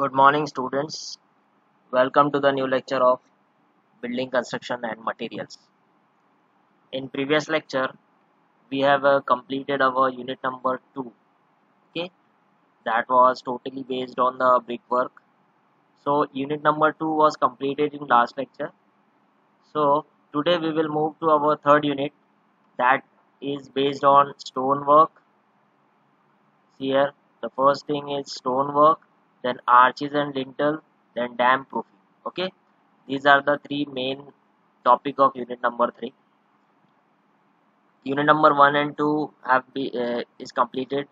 Good morning, students. Welcome to the new lecture of Building Construction and Materials. In previous lecture, we have completed our unit number 2. Okay, that was totally based on the brickwork. So, unit number 2 was completed in last lecture. So, today we will move to our third unit that is based on stonework. Here, the first thing is stonework, then arches and lintel, then dam proofing. Okay, these are the three main topic of unit number 3. Unit number 1 and 2 is completed.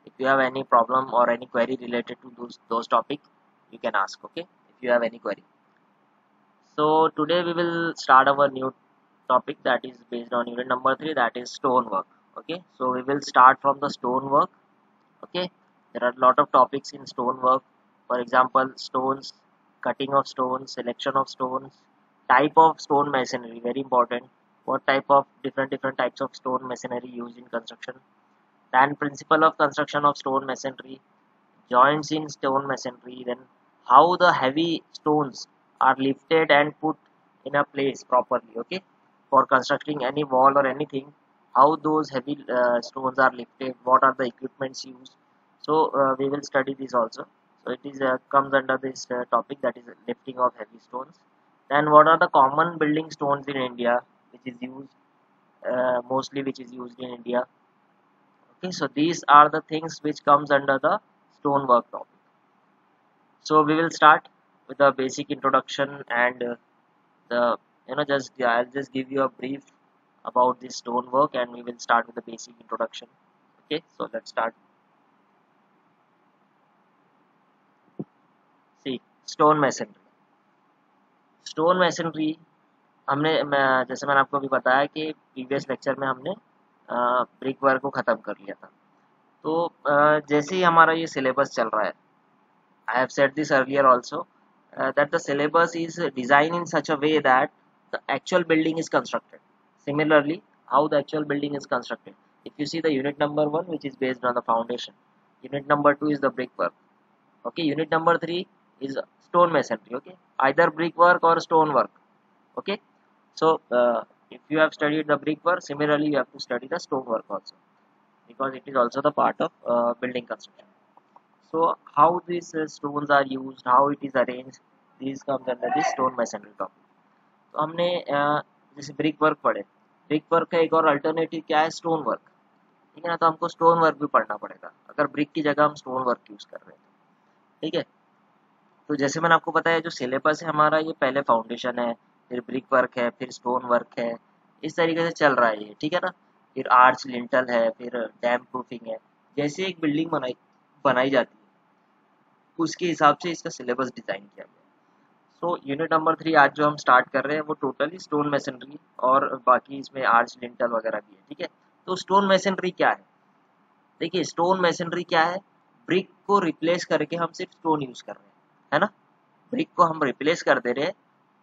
If you have any problem or any query related to those topics, you can ask. Okay, if you have any query. So today we will start our new topic that is based on unit number 3, that is stonework. Okay, so we will start from the stonework. Okay, there are a lot of topics in stonework. For example, stones, cutting of stones, selection of stones, type of stone masonry, very important. What type of different types of stone masonry used in construction, then principle of construction of stone masonry, joints in stone masonry, then how the heavy stones are lifted and put in a place properly. Okay, for constructing any wall or anything, how those heavy stones are lifted, what are the equipments used. So we will study this also. So it is comes under this topic, that is lifting of heavy stones. Then what are the common building stones in India which is used mostly, which is used in India. Okay, so these are the things which comes under the stonework topic. So we will start with the basic introduction and the just I'll just give you a brief about this stonework, and we will start with the basic introduction. Okay, so let's start. See, stone masonry. Stone masonry जैसे मैंने आपको अभी बताया कि previous lecture में हमने brick work को ख़त्म कर लिया था। तो जैसे ही हमारा ये सिलेबस चल रहा है, I have said this earlier also, that the syllabus is designed in such a way that the actual building is constructed. Similarly, how the actual building is constructed. If you see the unit number 1, which is based on the foundation, unit number 2 is the brickwork. Okay, unit number 3 is stone masonry. Okay, either brickwork or stonework. Okay, so if you have studied the brickwork, similarly you have to study the stonework also, because it is also the part of building construction. So how these stones are used, how it is arranged, these comes under this stone masonry topic. तो हमने जैसे brick work पढ़े, brick work का एक और alternative क्या है, stone work. ठीक है ना, तो हमको स्टोन वर्क भी पढ़ना पड़ेगा अगर ब्रिक की जगह हम स्टोन वर्क यूज कर रहे हैं। ठीक है, तो जैसे मैंने आपको बताया, जो सिलेबस है हमारा, ये पहले फाउंडेशन है, फिर ब्रिक वर्क है, फिर स्टोन वर्क है, इस तरीके से चल रहा है ये। ठीक है ना, फिर आर्च लिंटल है, फिर डैम प्रूफिंग है। जैसे एक बिल्डिंग बनाई जाती है, उसके हिसाब से इसका सिलेबस डिज़ाइन किया गया। सो यूनिट नंबर 3 आज जो हम स्टार्ट कर रहे हैं वो टोटली स्टोन मैसनरी, और बाकी इसमें आर्च लिंटल वगैरह भी है। ठीक है, तो स्टोन मैसनरी क्या है? देखिए, स्टोन मैसनरी क्या है, ब्रिक को रिप्लेस करके हम सिर्फ स्टोन यूज कर रहे हैं, है ना। ब्रिक को हम रिप्लेस कर दे रहे हैं,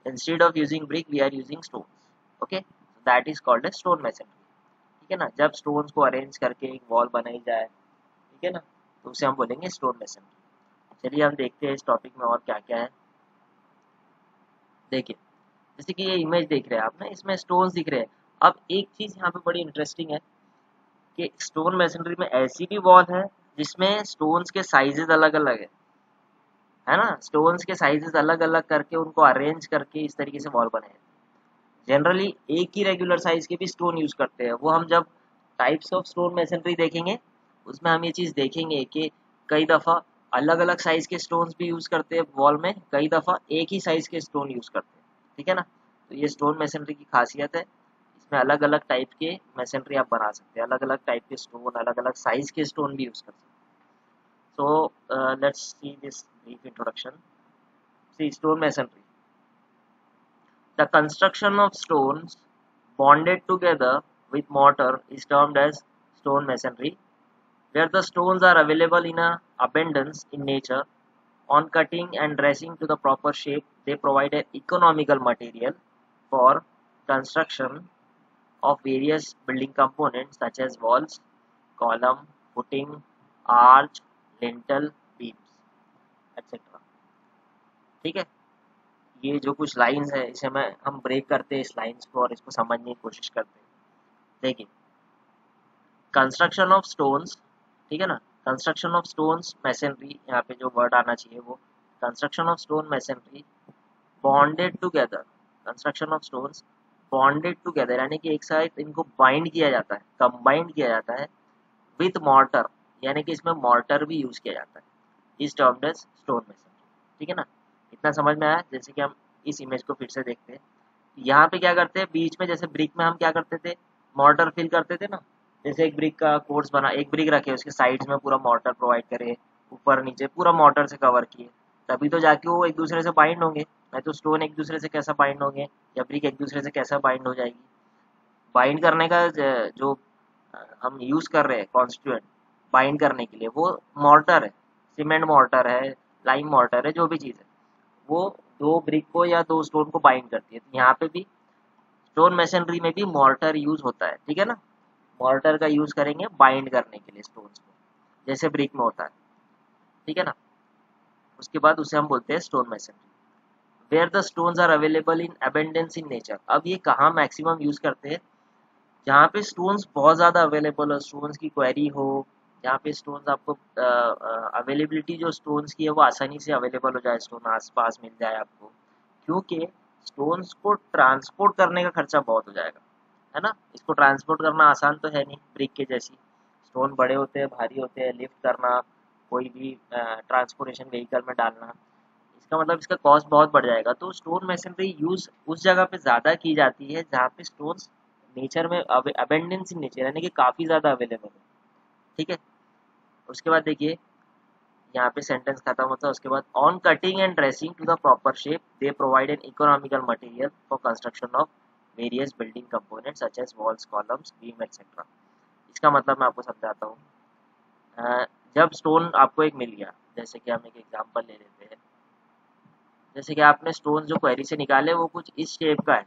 instead of using brick we are using stone. Okay, that is called a stone masonry. ठीक है ना, जब स्टोन्स को अरेंज करके एक वॉल बनाई जाए, ठीक है ना, तो उसे हम बोलेंगे स्टोन मैसनरी। चलिए हम देखते हैं इस टॉपिक में और क्या क्या है। देखिए, जैसे कि ये इमेज देख रहे हैं आप ना, इसमें स्टोन्स दिख रहे हैं। अब एक चीज यहाँ पे बड़ी इंटरेस्टिंग है कि स्टोन मैसनरी में ऐसी भी वॉल है जिसमें स्टोन्स के साइजेस अलग अलग है ना। स्टोन्स के साइजेस अलग अलग करके उनको अरेंज करके इस तरीके से वॉल बनाए। जनरली एक ही रेगुलर साइज के भी स्टोन यूज करते हैं। वो हम जब टाइप्स ऑफ स्टोन मैसनरी देखेंगे, उसमें हम ये चीज देखेंगे कि कई दफा अलग अलग साइज के स्टोन्स भी यूज करते हैं वॉल में, कई दफा एक ही साइज के स्टोन यूज करते हैं। ठीक है ना, तो ये स्टोन मैसनरी की खासियत है। इसमें अलग अलग टाइप के मैसनरी आप बना सकते हैं, अलग अलग टाइप के स्टोन, अलग अलग साइज के स्टोन भी यूज कर सकते हैं। So let's see this brief introduction. See, stone masonry, the construction of stones bonded together with mortar is termed as stone masonry, where the stones are available in abundance in nature. On cutting and dressing to the proper shape, they provide an economical material for construction of various building components such as walls, column, footing, arch, lintel, beams, etc. ठीक है, ये जो कुछ lines है इसे हम break करते हैं इस लाइंस को और इसको समझने की कोशिश करते हैं। देखिए, कंस्ट्रक्शन ऑफ स्टोन्स, ठीक है ना, कंस्ट्रक्शन ऑफ स्टोन्स मैसनरी, यहाँ पे जो वर्ड आना चाहिए वो construction of stone masonry bonded together, construction of stones bonded together, यानी कि एक साथ इनको बाइंड किया जाता है, कंबाइंड किया जाता है विथ मॉर्टर, यानी कि इसमें मॉर्टर भी यूज किया जाता है, इस टर्म्ड एज स्टोन मैसनरी। ठीक है ना, इतना समझ में आया। जैसे कि हम इस इमेज को फिर से देखते हैं, यहाँ पे क्या करते हैं, बीच में जैसे ब्रिक में हम क्या करते थे, मॉर्टर फिल करते थे ना, जैसे एक ब्रिक का कोर्स बना, एक ब्रिक रखे उसके साइड्स में पूरा मॉर्टर प्रोवाइड करे, ऊपर नीचे पूरा मॉर्टर से कवर किए, तभी तो जाके वो एक दूसरे से बाइंड होंगे, नहीं तो स्टोन एक दूसरे से कैसा बाइंड होंगे, या ब्रिक एक दूसरे से कैसा बाइंड हो जाएगी। बाइंड करने का जो हम यूज कर रहे हैं कॉन्स्टिट्यूएंट बाइंड करने के लिए, वो मॉर्टर है, सीमेंट मॉर्टर है, लाइम मॉर्टर है, जो भी चीज़ है वो दो ब्रिक को या दो स्टोन को बाइंड करती है। तो यहाँ पे भी स्टोन मैसनरी में भी मॉर्टर यूज होता है, ठीक है ना, मॉर्टर का यूज करेंगे बाइंड करने के लिए स्टोन्स को, जैसे ब्रिक में होता है, ठीक है ना। उसके बाद उसे हम बोलते हैं stone masonry. Where the stones are available in abundance in nature, अब ये कहाँ मैक्सिमम यूज करते हैं, जहाँ पे स्टोन्स बहुत ज़्यादा अवेलेबल हो, स्टोन्स की क्वेरी हो, जहाँ पे स्टोन्स आपको अवेलेबिलिटी जो स्टोन्स की है वो आसानी से अवेलेबल हो जाए, स्टोन आस पास मिल जाए आपको, क्योंकि स्टोन्स को ट्रांसपोर्ट करने का खर्चा बहुत हो जाएगा, है ना। इसको ट्रांसपोर्ट करना आसान तो है नहीं, ब्रिक के जैसी, स्टोन बड़े होते हैं, भारी होते हैं, लिफ्ट करना, कोई भी ट्रांसपोर्टेशन व्हीकल में डालना, इसका मतलब इसका कॉस्ट बहुत बढ़ जाएगा। तो स्टोन मैसनरी यूज उस जगह पे ज़्यादा की जाती है जहाँ पे स्टोन्स नेचर में अबेंडेंस इन नेचर, यानी कि काफ़ी ज़्यादा अवेलेबल है, ठीक है। उसके बाद देखिए, यहाँ पे सेंटेंस खत्म होता है, उसके बाद on cutting and dressing to the proper shape they provide an economical material for construction of various building components such as walls, columns, beam etcetera. इसका मतलब मैं आपको समझाता हूँ। जब स्टोन आपको एक मिल गया, जैसे कि हम एक एग्जांपल ले लेते हैं, जैसे कि आपने स्टोन जो क्वेरी से निकाले वो कुछ इस शेप का है,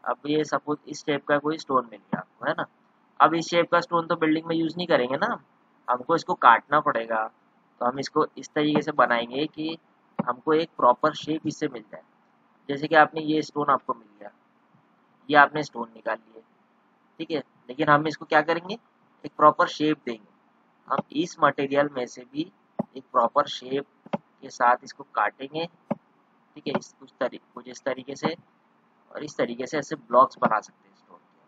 अब ये सपोज इस शेप का कोई स्टोन मिल गया आपको, है ना। अब इस शेप का स्टोन तो बिल्डिंग में यूज नहीं करेंगे ना, हमको इसको काटना पड़ेगा, तो हम इसको इस तरीके से बनाएंगे कि हमको एक प्रॉपर शेप इससे मिल जाए। जैसे कि आपने ये स्टोन आपको मिल गया, ये आपने स्टोन निकाल लिए, ठीक है, लेकिन हम इसको क्या करेंगे, एक प्रॉपर शेप देंगे, हम इस मटेरियल में से भी एक प्रॉपर शेप के साथ इसको काटेंगे, ठीक है, इस कुछ इस तरीके से, और इस तरीके से ऐसे ब्लॉक्स बना सकते हैं स्टोन के,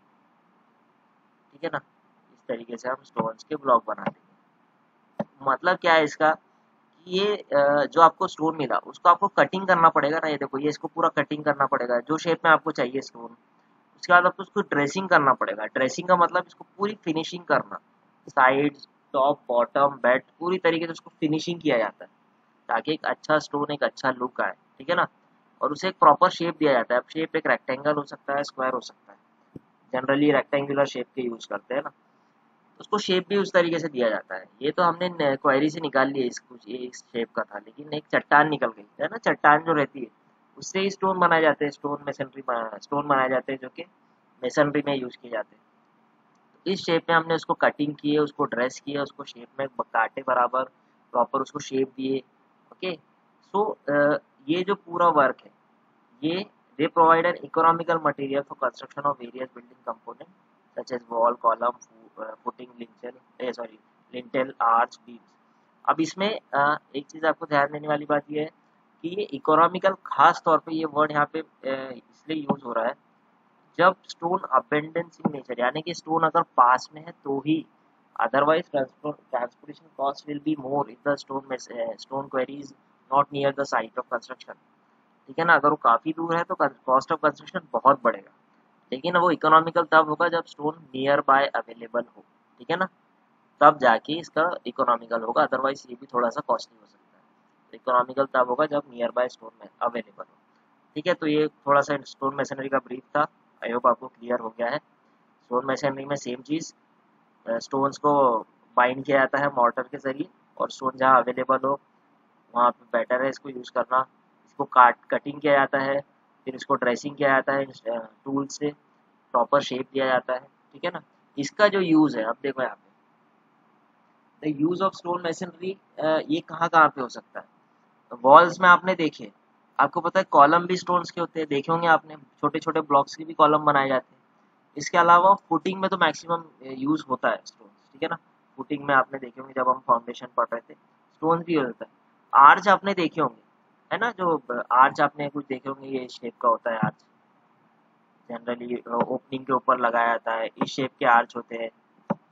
ठीक है ना, इस तरीके से हम स्टोन्स के ब्लॉक बना देंगे। मतलब क्या है इसका, कि ये जो आपको स्टोन मिला उसको आपको कटिंग करना पड़ेगा ना, ये देखो ये इसको पूरा कटिंग करना पड़ेगा जो शेप में आपको चाहिए स्टोन, उसके बाद आपको उसको ड्रेसिंग करना पड़ेगा। ड्रेसिंग का मतलब इसको पूरी फिनिशिंग करना, साइड, टॉप, बॉटम, बेड, पूरी तरीके से उसको फिनिशिंग किया जाता है ताकि एक अच्छा स्टोन, एक अच्छा लुक आए, ठीक है ना। और उसे एक प्रॉपर शेप दिया जाता है। अब शेप एक रेक्टेंगल हो सकता है, स्क्वायर हो सकता है, जनरली रेक्टेंगुलर शेप के यूज करते हैं ना, उसको शेप भी उस तरीके से दिया जाता है। ये तो हमने क्वेरी से निकाल लिया, इस कुछ ये इस शेप का था, लेकिन एक चट्टान निकल गई है ना, चट्टान जो रहती है उससे ही स्टोन बनाए जाते हैं, स्टोन बनाए जाते हैं जो कि मेसनरी में यूज किए जाते हैं। तो इस शेप में हमने उसको कटिंग किए, उसको ड्रेस किया, उसको शेप में काटे बराबर, प्रॉपर उसको शेप दिए, ओके। सो ये जो पूरा वर्क है, ये they provide an economical material for construction of various building components such as wall, column, footing, lintel, arch, beams। अब इसमें एक चीज़ आपको ध्यान देने वाली बात ये है कि ये इकोनॉमिकल, खास तौर पे ये वर्ड यहाँ पे इसलिए यूज हो रहा है जब स्टोन अबेंडेंस इन नेचर, यानी कि स्टोन अगर पास में है तो ही, otherwise transportation cost will be more if the stone quarry is not near the site of construction, ठीक है ना। अगर वो काफ़ी दूर है तो कॉस्ट ऑफ कंस्ट्रक्शन बहुत बढ़ेगा, लेकिन वो इकोनॉमिकल तब होगा जब स्टोन नियर बाय अवेलेबल हो, ठीक है ना, तब जाके इसका इकोनॉमिकल होगा, अदरवाइज ये भी थोड़ा सा कॉस्टली हो सकता है। इकोनॉमिकल तब होगा जब नियर बाय स्टोन में अवेलेबल हो, ठीक है। तो ये थोड़ा सा स्टोन मैसनरी का ब्रीफ था, आई होप आपको क्लियर हो गया है। स्टोन मैसनरी में सेम चीज़, स्टोन्स को बाइंड किया जाता है मॉर्टर के जरिए, और स्टोन जहाँ अवेलेबल हो वहाँ पे बेटर है इसको यूज़ करना। इसको कटिंग किया जाता है, फिर इसको ड्रेसिंग किया जाता है टूल से, प्रॉपर शेप दिया जाता है, ठीक है ना। इसका जो यूज़ है, अब देखो यहाँ पे the use of stone masonry, ये कहाँ कहाँ पे हो सकता है। वॉल्स में आपने देखे, आपको पता है कॉलम भी स्टोन्स के होते हैं, देखे होंगे आपने, छोटे छोटे ब्लॉक्स के भी कॉलम बनाए जाते हैं। इसके अलावा फुटिंग में तो मैक्सिमम यूज होता है स्टोन्स, ठीक है ना। फुटिंग में आपने देखे होंगे जब हम फाउंडेशन पढ़ रहे थे, स्टोन्स भी यूज होता है। आर्च आपने देखे होंगे, है ना, जो आर्च आपने कुछ देखे होंगे, ये शेप का होता है आर्च, जनरली ओपनिंग के ऊपर लगाया जाता है, इस शेप के आर्च होते हैं,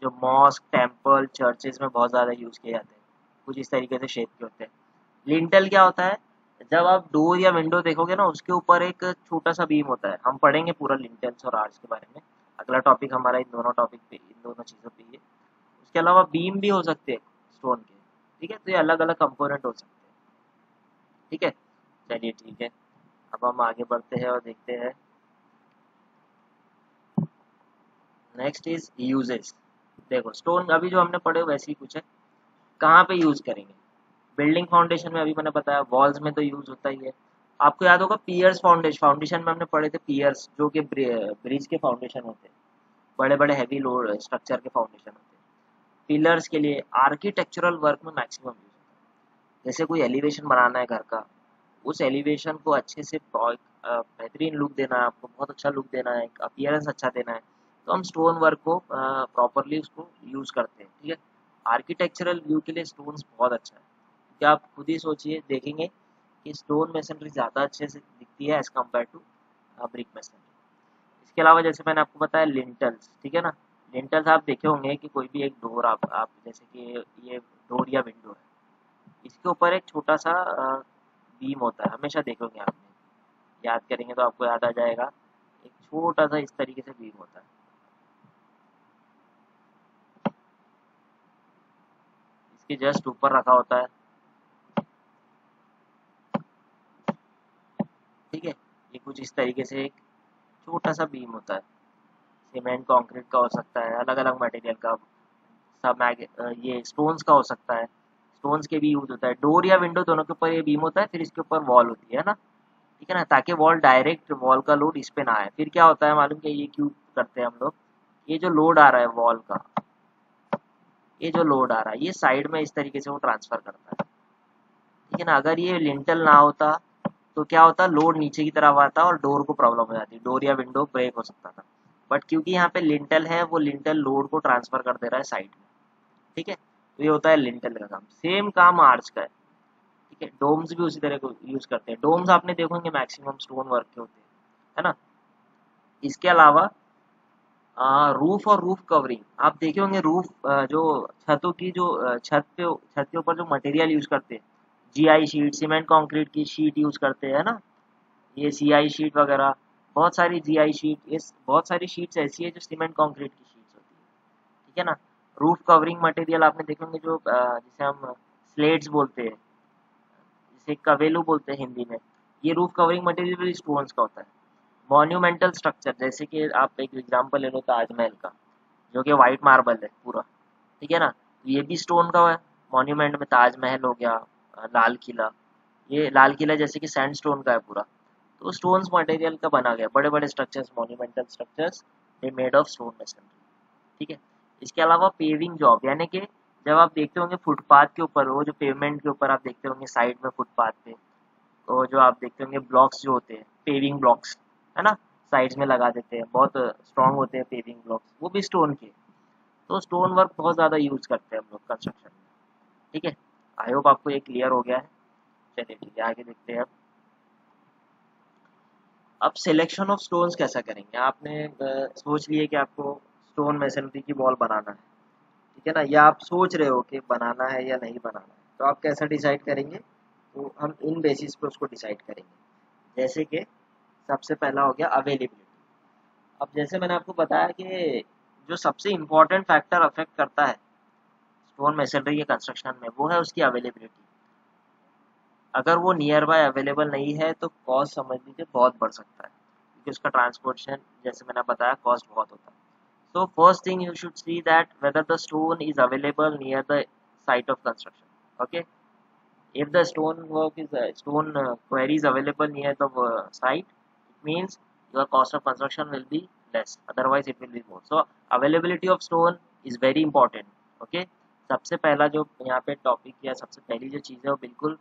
जो मॉस्क, टेम्पल, चर्चेज में बहुत ज़्यादा यूज़ किए जाते हैं, कुछ इस तरीके से शेप के होते हैं। लिंटल क्या होता है, जब आप डोर या विंडो देखोगे ना, उसके ऊपर एक छोटा सा बीम होता है। हम पढ़ेंगे पूरा लिंटल्स और आर्च के बारे में, अगला टॉपिक हमारा इन दोनों टॉपिक पे, इन दोनों चीज़ों पे ही है। उसके अलावा बीम भी हो सकते हैं स्टोन के, ठीक है, तो ये अलग अलग कंपोनेंट हो सकते हैं, ठीक है। चलिए ठीक है, अब हम आगे बढ़ते हैं और देखते हैं नेक्स्ट इज यूजेस। देखो स्टोन अभी जो हमने पढ़े वैसे ही कुछ है, कहाँ पे यूज करेंगे। बिल्डिंग फाउंडेशन में अभी मैंने बताया, वॉल्स में तो यूज होता ही है। आपको याद होगा पियर्स फाउंडेशन, फाउंडेशन में हमने पढ़े थे पियर्स, जो कि ब्रिज के फाउंडेशन होते हैं, बड़े बड़े हैवी लोड स्ट्रक्चर के फाउंडेशन होते हैं। पिलर्स के लिए आर्किटेक्चरल वर्क में मैक्सिमम यूज होता है। जैसे कोई एलिवेशन बनाना है घर का, उस एलिवेशन को अच्छे से बेहतरीन लुक देना है, आपको बहुत अच्छा लुक देना है, अपीयरेंस अच्छा देना है, तो हम स्टोन वर्क को प्रॉपरली उसको यूज करते हैं, ठीक है। आर्किटेक्चरल व्यू के लिए स्टोन्स बहुत अच्छा है, क्या आप खुद ही सोचिए, देखेंगे कि स्टोन मेसनरी ज़्यादा अच्छे से दिखती है as compare to brick masonry. इसके अलावा जैसे मैंने आपको बताया लिंटल्स, ठीक है ना। लिंटल्स आप देखे होंगे कि कोई भी एक डोर, आप जैसे कि ये डोर या विंडो है, इसके ऊपर एक छोटा सा बीम होता है, हमेशा देखोगे आपने, याद करेंगे तो आपको याद आ जाएगा, एक छोटा सा इस तरीके से बीम होता है, इसके जस्ट ऊपर रखा होता है, ठीक है। ये कुछ इस तरीके से एक छोटा सा बीम होता है, सीमेंट कंक्रीट का हो सकता है, अलग अलग मटेरियल का, सब ये स्टोन्स का हो सकता है, स्टोन्स के भी यूज होता है। डोर या विंडो दोनों के ऊपर ये बीम होता है, फिर इसके ऊपर वॉल होती है ना, ठीक है ना, ताकि वॉल डायरेक्ट, वॉल का लोड इस पे ना आए। फिर क्या होता है मालूम, क्या ये क्यों करते हैं हम लोग, ये जो लोड आ रहा है वॉल का, ये जो लोड आ रहा है, ये साइड में इस तरीके से वो ट्रांसफर करता है, ठीक है ना। अगर ये लिंटल ना होता तो क्या होता, लोड नीचे की तरफ आता और डोर को प्रॉब्लम हो जाती, डोर या विंडो ब्रेक हो सकता था। बट क्योंकि यहाँ पे लिंटल है, वो लिंटल लोड को ट्रांसफर कर दे रहा है साइड में, ठीक है। तो ये होता है लिंटल का काम। सेम काम आर्च का है, ठीक है। डोम्स भी उसी तरह को यूज करते हैं, डोम्स आपने देखोगे मैक्सिमम स्टोन वर्क के होते हैं, है ना। इसके अलावा रूफ और रूफ कवरिंग आप देखे होंगे, रूफ जो छतों की, जो छत के ऊपर जो मटेरियल यूज करते हैं, जीआई शीट, सीमेंट कंक्रीट की शीट यूज करते हैं ना, ये सीआई शीट वगैरह, बहुत सारी जीआई शीट, ये बहुत सारी शीट्स ऐसी है जो सीमेंट कंक्रीट की शीट्स होती है, ठीक है ना। रूफ कवरिंग मटेरियल आपने देखे होंगे, जो जिसे हम स्लेट्स बोलते हैं, जिसे कवेलू बोलते हैं हिंदी में, ये रूफ कवरिंग मटेरियल भी स्टोन्स का होता है। मॉन्यूमेंटल स्ट्रक्चर, जैसे कि आप एक एग्जांपल ले लो ताजमहल का, जो कि वाइट मार्बल है पूरा, ठीक है ना, ये भी स्टोन का है। मॉन्यूमेंट में ताजमहल हो गया, लाल किला, ये लाल किला जैसे कि सैंडस्टोन का है पूरा, तो स्टोन्स मटेरियल का बना गया। बड़े बड़े structures, monumental structures, they made of stone masonry, ठीक है। इसके अलावा पेविंग जॉब, यानी कि जब आप देखते होंगे फुटपाथ के ऊपर, वो जो पेवमेंट के ऊपर आप देखते होंगे साइड में फुटपाथ पे, तो जो आप देखते होंगे ब्लॉक्स जो होते हैं, पेविंग ब्लॉक्स, है ना, साइड्स में लगा देते हैं, बहुत स्ट्रॉन्ग होते हैं पेविंग ब्लॉक्स, वो भी स्टोन के। तो स्टोन वर्क बहुत ज़्यादा यूज करते हैं हम लोग कंस्ट्रक्शन में, ठीक है। आई होप आपको ये क्लियर हो गया है। चलिए ठीक है, आगे देखते हैं। अब सिलेक्शन ऑफ स्टोन्स कैसा करेंगे, आपने सोच लिए कि आपको स्टोन मेसनरी की वॉल बनाना है, ठीक है ना, या आप सोच रहे हो कि बनाना है या नहीं बनाना है, तो आप कैसा डिसाइड करेंगे, तो हम इन बेसिस पे उसको डिसाइड करेंगे। जैसे कि सबसे पहला हो गया अवेलेबिलिटी। अब जैसे मैंने आपको बताया कि जो सबसे इम्पोर्टेंट फैक्टर अफेक्ट करता है स्टोन मेसनरी के कंस्ट्रक्शन में, वो है उसकी अवेलेबिलिटी। अगर वो नियर बाय अवेलेबल नहीं है तो कॉस्ट समझ लीजिए बहुत बढ़ सकता है, क्योंकि उसका ट्रांसपोर्टेशन, जैसे मैंने बताया, कॉस्ट बहुत होता है। So first thing you should see that whether the stone is available near the site of construction. Okay, if the stone quarry is available near the site, it means your cost of construction will be less. Otherwise, it will be more. So availability of stone is very important. Okay, सबसे पहला जो यहाँ पे topic या सबसे पहली जो चीज़ है वो बिल्कुल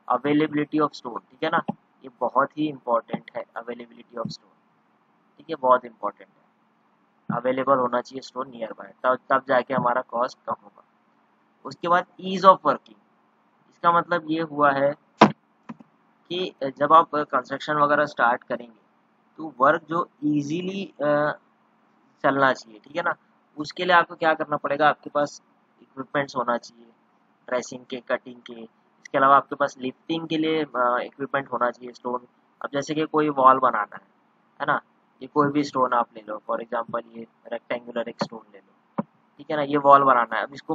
अवेलेबिलिटी ऑफ स्टोन, ठीक है ना, ये बहुत ही इंपॉर्टेंट है, अवेलेबिलिटी ऑफ स्टोन, ठीक है, बहुत इंपॉर्टेंट है, अवेलेबल होना चाहिए स्टोन नियर बाय, तब तब जाके हमारा कॉस्ट कम होगा। उसके बाद ईज ऑफ वर्किंग, इसका मतलब ये हुआ है कि जब आप कंस्ट्रक्शन वगैरह स्टार्ट करेंगे तो वर्क जो इजीली चलना चाहिए, ठीक है ना, उसके लिए आपको क्या करना पड़ेगा, आपके पास इक्विपमेंट्स होना चाहिए, ट्रेसिंग के, कटिंग के, इसके अलावा आपके पास लिफ्टिंग के लिए इक्विपमेंट होना चाहिए स्टोन। अब जैसे कि कोई वॉल बनाना है ना, ये कोई भी स्टोन आप ले लो, फॉर एग्जांपल ये रेक्टेंगुलर एक स्टोन ले लो, ठीक है ना, ये वॉल बनाना है। अब इसको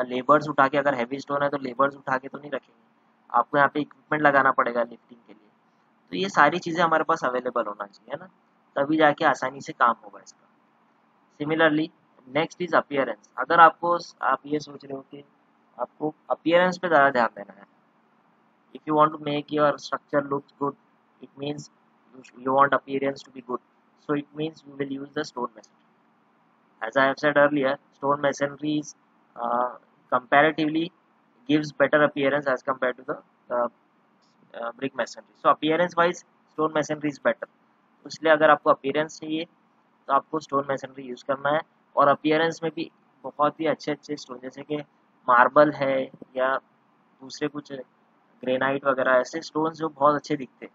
लेबर्स उठा के, अगर हैवी स्टोन है तो लेबर्स उठा के तो नहीं रखेंगे, आपको यहाँ पे इक्विपमेंट लगाना पड़ेगा लिफ्टिंग के लिए। तो ये सारी चीज़ें हमारे पास अवेलेबल होना चाहिए ना, तभी जाके आसानी से काम होगा इसका। Similarly next is appearance. अगर आपको, आप ये सोच रहे हो कि आपको अपीयरेंस पे ज़्यादा ध्यान देना है, if you want to make your structure looks good, it means you want appearance to be good, so it means you will use the stone masonry. As I have said earlier, stone masonry is comparatively gives better appearance as compared to the uh, brick masonry. So appearance wise stone masonry is better, इसलिए अगर आपको appearance चाहिए तो आपको stone masonry use करना है। और appearance में भी बहुत ही अच्छे अच्छे स्टोन, जैसे कि मार्बल है या दूसरे कुछ ग्रेनाइट वगैरह, ऐसे स्टोन्स जो बहुत अच्छे दिखते हैं,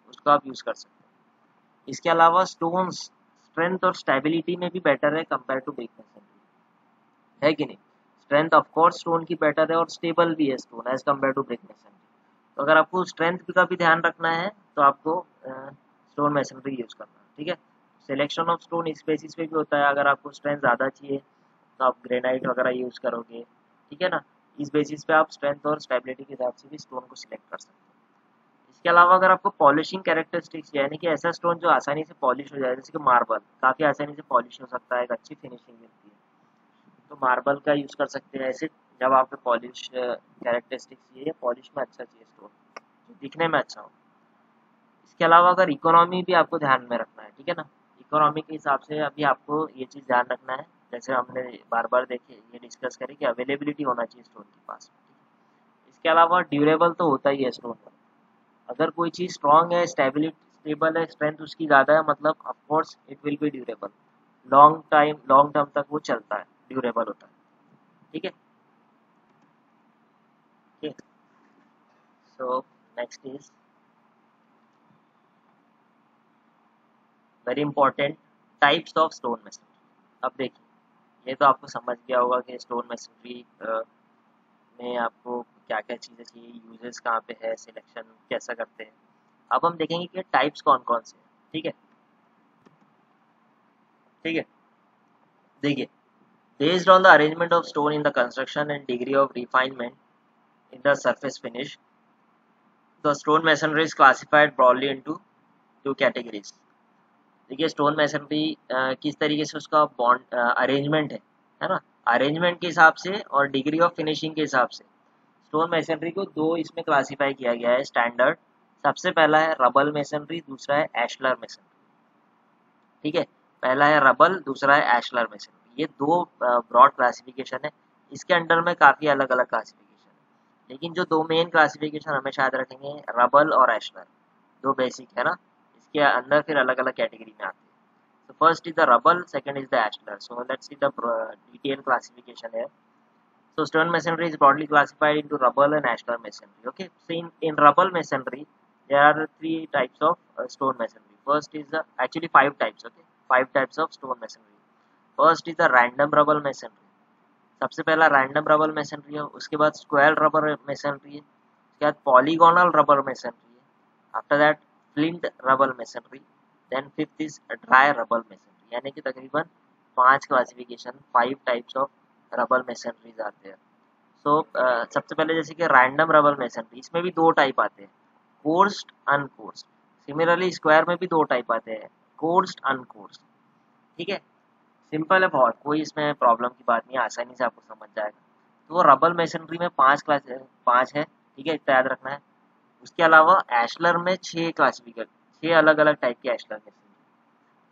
उसको आप यूज़ कर सकते हैं। इसके अलावा स्टोन्स स्ट्रेंथ और स्टेबिलिटी में भी बेटर है कंपेयर टू ब्रिक मैसनरी, है कि नहीं। स्ट्रेंथ ऑफ कोर्स स्टोन की बेटर है और स्टेबल भी है stone as compare to brick masonry. तो अगर आपको स्ट्रेंथ का भी ध्यान रखना है तो आपको स्टोन मैसनरी यूज़ करना है, ठीक है। सिलेक्शन ऑफ स्टोन इस बेसिस पे भी होता है, अगर आपको स्ट्रेंथ ज़्यादा चाहिए तो आप ग्रेनाइट वगैरह यूज़ करोगे, ठीक है ना, इस बेसिस पे आप स्ट्रेंथ और स्टेबिलिटी के हिसाब से भी स्टोन को सिलेक्ट कर सकते हैं। इसके अलावा अगर आपको पॉलिशिंग कैरेक्टरिस्टिक्स, यानी कि ऐसा स्टोन जो आसानी से पॉलिश हो जाए, जैसे कि मार्बल काफ़ी आसानी से पॉलिश हो सकता है, एक अच्छी फिनिशिंग मिलती है, तो मार्बल का यूज़ कर सकते हैं ऐसे, जब आपको पॉलिश कैरेक्टरिस्टिक्स चाहिए, पॉलिश में अच्छा चाहिए स्टोन, जो दिखने में अच्छा हो। इसके अलावा अगर इकोनॉमी भी आपको ध्यान में रखना है, ठीक है ना, इकोनॉमी के हिसाब से अभी आपको ये चीज़ ध्यान रखना है, जैसे हमने बार बार देखे, ये डिस्कस करें कि अवेलेबिलिटी होना चाहिए स्टोन के पास। इसके अलावा ड्यूरेबल तो होता ही है स्टोन, अगर कोई चीज़ स्ट्रॉन्ग है, स्टेबिलिटी स्टेबल है, स्ट्रेंथ उसकी ज़्यादा है, मतलब of course it will be durable, long term तक वो चलता है, ड्यूरेबल होता है, ठीक है। ठीक, so next is very important, types of stone masonry. अब देखिए, ये तो आपको समझ गया होगा कि स्टोन मैसनरी में आपको क्या क्या चीज़ें चाहिए, यूजेस कहाँ पे है, सिलेक्शन कैसा करते हैं। अब हम देखेंगे कि टाइप्स कौन कौन से हैं, ठीक है, ठीक है। देखिए, based on the arrangement of stone in the construction and degree of refinement in the surface finish, the stone masonry is classified broadly into two categories. देखिए, स्टोन मैसनरी किस तरीके से उसका बॉन्ड अरेंजमेंट है ना, अरेंजमेंट के हिसाब से और डिग्री ऑफ फिनिशिंग के हिसाब से स्टोन मैसनरी को दो इसमें क्लासीफाई किया गया है स्टैंडर्ड। सबसे पहला है रबल मैसनरी, दूसरा है एशलर मैसनरी, ठीक है। पहला है रबल, दूसरा है एशलर मैसनरी, ये दो ब्रॉड क्लासिफिकेशन है। इसके अंडर में काफ़ी अलग अलग क्लासिफिकेशन है, लेकिन जो दो मेन क्लासिफिकेशन हमेशा याद रखेंगे, रबल और एशलर, दो बेसिक है ना, इसके अंदर फिर अलग अलग कैटेगरी में आते हैं। So first is the rubble, second is the ashlar. So let's see the detailed classification here. So stone masonry is broadly classified into rubble and ashlar masonry. Okay, so in rubble masonry there are three types of stone masonry. First is the, actually five types. Okay, five types of stone masonry. First is the random rubble masonry. सबसे पहला random rubble masonry है, उसके बाद square rubber masonry है, उसके बाद polygonal rubble masonry है, after that flint rubble masonry, then fifth is dry rubble masonry, यानी कि तकरीबन पांच classification, five types of rubble masonries आते हैं। सो सबसे पहले जैसे कि रैंडम रबल मैसनरी, इसमें भी दो टाइप आते हैं, कोर्स्ड अनकोर्स्ड। सिमिलरली स्क्वायर में भी दो टाइप आते हैं, कोर्स्ड अनकोर्स्ड, ठीक है। सिंपल है बहुत, कोई इसमें प्रॉब्लम की बात नहीं है, आसानी से आपको समझ जाएगा। तो रबल मेसनरी में पांच है, ठीक है, इतना याद रखना है। उसके अलावा एशलर में छह क्लासिफिकेशन, छह अलग अलग टाइप के एशलर मेसनरी।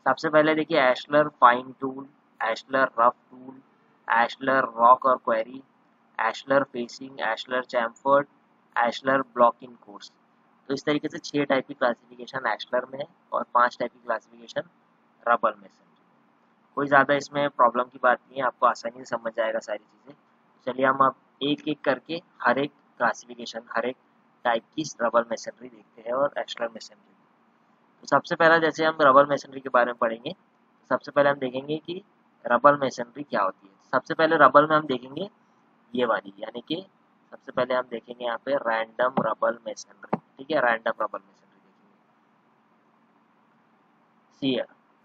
सबसे पहले देखिए ashlar fine tool, ashlar rough tool, ashlar rock और quarry, ashlar facing, ashlar chamfered, ashlar block in course. तो इस तरीके से 6 टाइप की क्लासिफिकेशन एशलर में है और 5 टाइप की क्लासिफिकेशन रबल मेसनरी। कोई ज़्यादा इसमें प्रॉब्लम की बात नहीं है, आपको आसानी से समझ जाएगा सारी चीज़ें। चलिए हम अब एक एक करके हर एक क्लासिफिकेशन, हर एक टाइप की रबल मेसनरी देखते हैं और एशलर मेसनरी। तो सबसे पहला जैसे हम रबल मेसनरी के बारे में पढ़ेंगे, सबसे पहले हम देखेंगे कि रबल मेसनरी क्या होती है। सबसे पहले रबल में हम देखेंगे ये वाली, यानी कि सबसे पहले हम देखेंगे यहाँ पे रैंडम रबल मेसनरी। ठीक है, रैंडम रबल मेसनरी देखेंगे। सी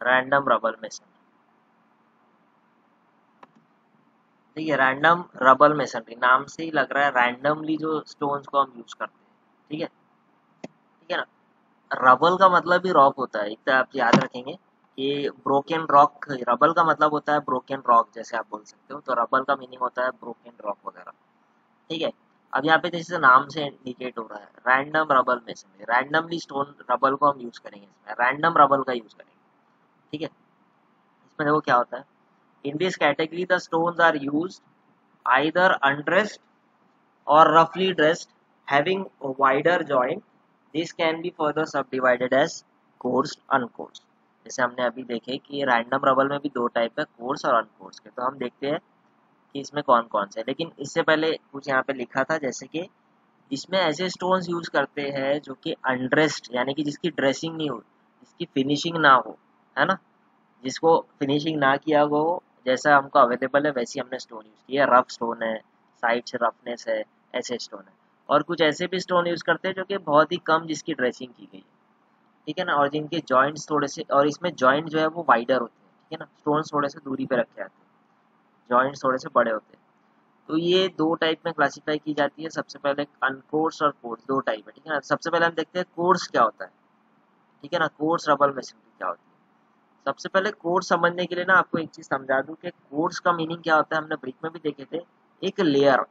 रैंडम रबल मेसनरी। देखिए रैंडम रबल मेसनरी नाम से ही लग रहा है रैंडमली जो स्टोन्स को हम यूज करते हैं। ठीक है, ठीक है ना। रबल का मतलब ही रॉक होता है, एक तो आप याद रखेंगे कि ब्रोकन रॉक, रबल का मतलब होता है ब्रोकन रॉक, जैसे आप बोल सकते हो। तो रबल का मीनिंग होता है ब्रोकन रॉक वगैरह। ठीक है, अब यहाँ पे जैसे नाम से इंडिकेट हो रहा है random rubble masonry, randomly stone rubble को हम यूज करेंगे, इसमें रैंडम रबल का यूज करेंगे। ठीक है, इसमें देखो क्या होता है। In this category the stones are used either undressed or roughly dressed, having a wider joint. This can be further subdivided as coursed, uncourse। जैसे हमने अभी देखे कि रैंडम रबल में भी दो टाइप है, कोर्स और अनकोर्स के। तो हम देखते हैं कि इसमें कौन कौन से, लेकिन इससे पहले कुछ यहाँ पे लिखा था, जैसे कि इसमें ऐसे स्टोन्स यूज करते हैं जो कि अनड्रेस्ड, यानी कि जिसकी ड्रेसिंग नहीं हो, जिसकी फिनिशिंग ना हो, है ना, जिसको फिनिशिंग ना किया हो, जैसा हमको अवेलेबल है वैसी हमने स्टोन यूज की है। रफ स्टोन है, साइड से रफनेस है, ऐसे स्टोन है। और कुछ ऐसे भी स्टोन यूज करते हैं जो कि बहुत ही कम जिसकी ड्रेसिंग की गई है। ठीक है ना, और जिनके जॉइंट्स थोड़े से, और इसमें जॉइंट जो है वो वाइडर होते हैं। ठीक है ना, स्टोन थोड़े से दूरी पे रखे जाते हैं, जॉइंट्स थोड़े से बड़े होते हैं। तो ये दो टाइप में क्लासीफाई की जाती है। सबसे पहले अनकोर्स और कोर्स, दो टाइप है। ठीक है ना, सबसे पहले हम देखते हैं कोर्स क्या होता है। ठीक है ना, कोर्स रबल मेसनरी क्या होती है। सबसे पहले कोर्स समझने के लिए ना आपको एक चीज समझा दूं कि कोर्स का मीनिंग क्या होता है। हमने ब्रीक में भी देखे थे, एक लेयर।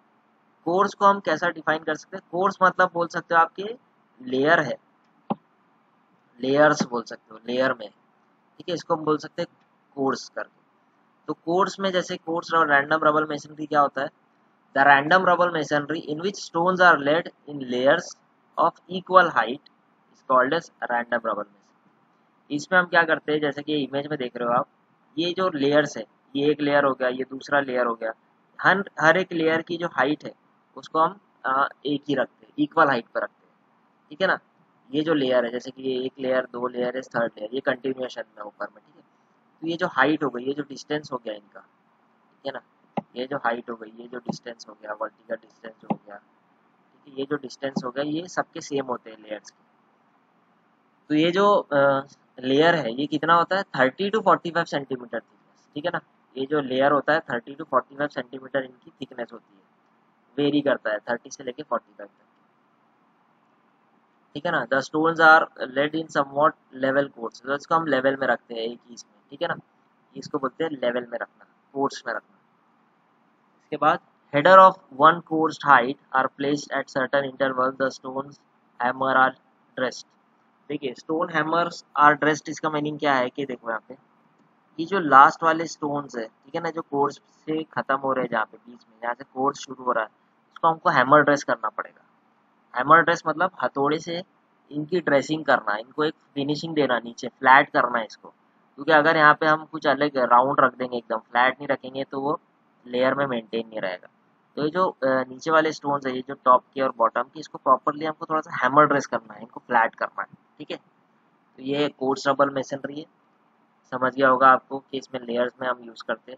कोर्स को हम कैसा डिफाइन कर सकते हैं, कोर्स मतलब बोल सकते हो आपके लेयर है, लेयर्स बोल सकते हो, लेयर में। ठीक है, इसको हम बोल सकते हैं कोर्स करके। तो कोर्स में जैसे कोर्स और रैंडम रबल मेसनरी क्या होता है, the random rubble masonry in which stones are laid in layers of equal height is called as random rubble masonry. इसमें हम क्या करते हैं, जैसे कि इमेज में देख रहे हो आप, ये जो लेयर्स है, ये एक लेयर हो गया, ये दूसरा लेयर हो गया। हर एक लेयर की जो हाइट है उसको हम एक ही रखते हैं, इक्वल हाइट पर रखते हैं। ठीक है ना, ये जो लेयर है, जैसे कि ये एक लेयर, दो लेयर है, थर्ड लेयर, ये कंटिन्यूएशन में ऊपर में। ठीक है, तो ये जो हाइट हो गई, ये जो डिस्टेंस हो गया इनका, ठीक है ना, ये जो हाइट हो गई, ये जो डिस्टेंस हो गया, वर्टिकल डिस्टेंस जो हो गया, ठीक है, ये जो डिस्टेंस हो गया, ये सबके सेम होते हैं लेयर्स के। तो ये जो लेयर है ये कितना होता है, 30 to 45 सेंटीमीटर थिकनेस। ठीक है ना, ये जो लेयर होता है 30 to 45 सेंटीमीटर इनकी थिकनेस होती है, वेरी करता है 30 से लेके 45 तक। ठीक है ना, the stones are laid in somewhat level course, तो इसको हम लेवल में रखते हैं एक ही इसमें। ठीक है ना, इसको बोलते हैं लेवल में रखना, कोर्स में रखना। इसके बाद header of one course height are placed at certain interval, the stones hammer are dressed. देखिए स्टोन हैमर्स आर ड्रेस्ड, इसका मीनिंग क्या है कि देखो यहाँ पे ये जो लास्ट वाले स्टोन्स है, ठीक है ना, जो कोर्स से खत्म हो रहे हैं, जहाँ पे बीच में जहाँ से कोर्स शुरू हो रहा है, उसको हमको हैमर ड्रेस करना पड़ेगा। हैमर ड्रेस मतलब हथौड़े से इनकी ड्रेसिंग करना, इनको एक फिनिशिंग देना, नीचे फ्लैट करना है इसको। क्योंकि अगर यहाँ पे हम कुछ अलग राउंड रख देंगे, एकदम फ्लैट नहीं रखेंगे, तो वो लेयर में मेंटेन नहीं रहेगा। तो ये जो नीचे वाले स्टोन्स है, ये जो टॉप के और बॉटम के, इसको प्रॉपरली हमको थोड़ा सा हैमर ड्रेस करना है, इनको फ्लैट करना है। ठीक है, तो ये कोर्स रबल मेसनरी है। समझ गया होगा आपको कि इसमें लेयर्स में हम यूज़ करते हैं।